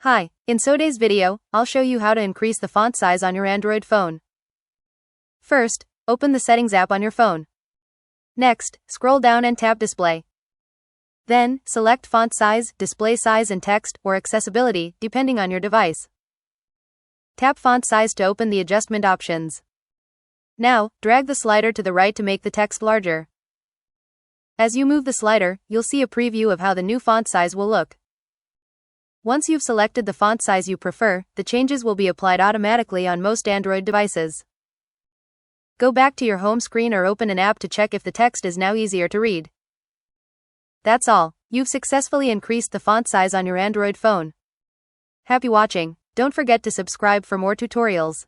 Hi, in today's video, I'll show you how to increase the font size on your Android phone. First, open the Settings app on your phone. Next, scroll down and tap Display. Then, select Font Size, Display Size and Text, or Accessibility, depending on your device. Tap Font Size to open the adjustment options. Now, drag the slider to the right to make the text larger. As you move the slider, you'll see a preview of how the new font size will look. Once you've selected the font size you prefer, the changes will be applied automatically on most Android devices. Go back to your home screen or open an app to check if the text is now easier to read. That's all. You've successfully increased the font size on your Android phone. Happy watching. Don't forget to subscribe for more tutorials.